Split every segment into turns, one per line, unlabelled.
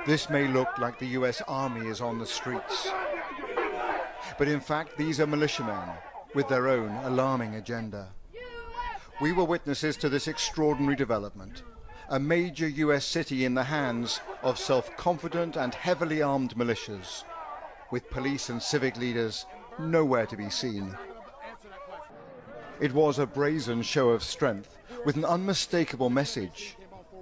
This may look like the US Army is on the streets, but in fact these are militiamen with their own alarming agenda. We were witnesses to this extraordinary development, a major US city in the hands of self-confident and heavily armed militias, with police and civic leaders nowhere to be seen. It was a brazen show of strength with an unmistakable message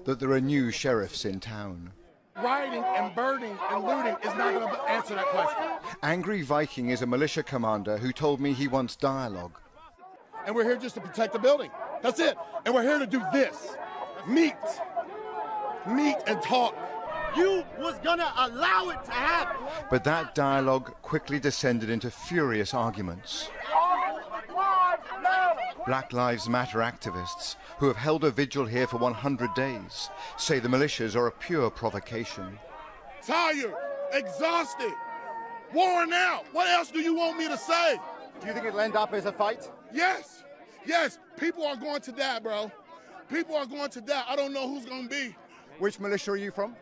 that there are new sheriffs in town.
Rioting and burning and looting is not going to answer that question.
Angry Viking is a militia commander who told me he wants dialogue.
And we're here just to protect the building. That's it. And we're here to do this. Meet and talk.
You was gonna allow it to happen.
But that dialogue quickly descended into furious arguments. Black Lives Matter activists, who have held a vigil here for 100 days, say the militias are a pure provocation.
Tired, exhausted, worn out. What else do you want me to say?
Do you think it'll end up as a fight?
Yes, yes. People are going to die, bro. People are going to die. I don't know who's going to be.
Which militia are you from?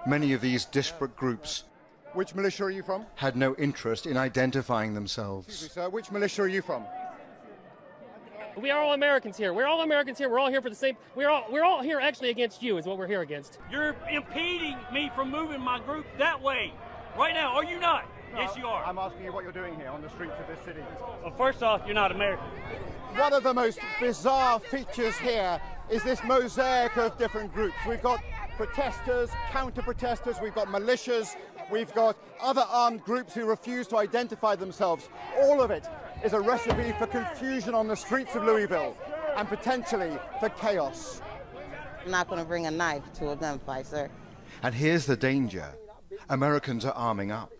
Many of these disparate groups
Which militia are you from?
had no interest in identifying themselves.
Excuse me, sir, which militia are you from?
We are all Americans here. We're all Americans here. We're all here for the same. We're all here actually against you is what we're here against.
You're impeding me from moving my group that way right now, are you not?
No,
yes, you are.
I'm asking you what you're doing here on the streets of this city.
Well, first off, you're not American.
One of the most bizarre features here is this mosaic of different groups. We've got protesters, counter-protesters, we've got militias, we've got other armed groups who refuse to identify themselves. All of it is a recipe for confusion on the streets of Louisville and potentially for chaos.
I'm not going to bring a knife to a gunfight, sir.
And here's the danger. Americans are arming up.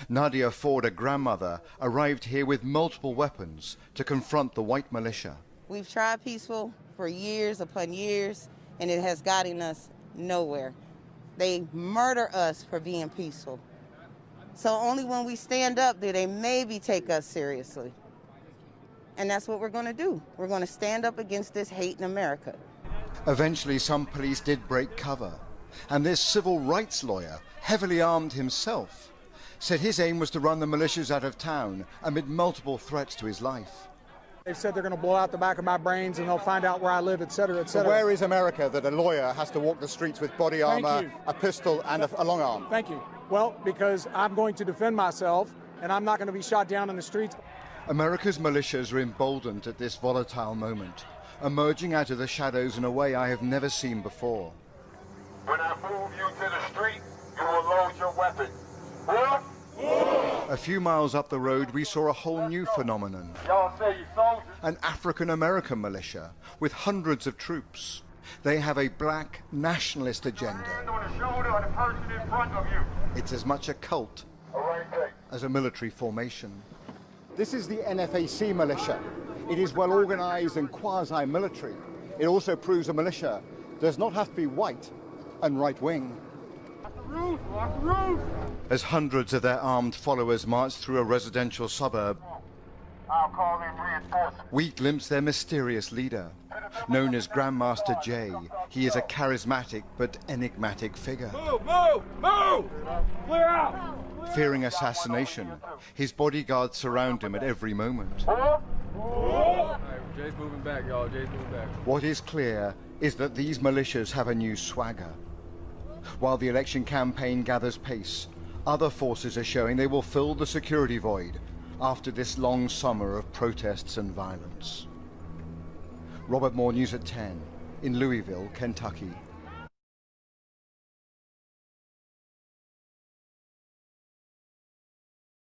Nadia Ford, a grandmother, arrived here with multiple weapons to confront the white militia.
We've tried peaceful for years upon years, and it has gotten us nowhere. They murder us for being peaceful. So only when we stand up do they maybe take us seriously. And that's what we're going to do. We're going to stand up against this hate in America.
Eventually, some police did break cover, and this civil rights lawyer, heavily armed himself, said his aim was to run the militias out of town amid multiple threats to his life.
They've said they're going to blow out the back of my brains and they'll find out where I live, et cetera, et
So
cetera.
where is America that a lawyer has to walk the streets with body armor, a pistol and a long arm?
Thank you. Well, because I'm going to defend myself and I'm not going to be shot down in the streets.
America's militias are emboldened at this volatile moment, emerging out of the shadows in a way I have never seen before.
When I move you to the street, you will load your weapon. What?
A few miles up the road, we saw a whole new phenomenon.
Y'all say you soldiers?
An African-American militia with hundreds of troops. They have a black nationalist agenda.
Hand on the shoulder of the person in front of you.
It's as much a cult
All right, take.
as a military formation.
This is the NFAC militia. It is well organized and quasi-military. It also proves a militia does not have to be white and right-wing.
Roof, lock the roof.
As hundreds of their armed followers marched through a residential suburb,
I'll call in reinforcements.
we glimpsed their mysterious leader. Known as Grandmaster Jay, he is a charismatic but enigmatic figure.
Move, move, move! Clear out!
Fearing assassination, his bodyguards surround him at every moment.
Jay's moving back, y'all. Jay's moving back.
What is clear is that these militias have a new swagger. While the election campaign gathers pace, other forces are showing they will fill the security void after this long summer of protests and violence. Robert Moore, News at 10, in Louisville, Kentucky.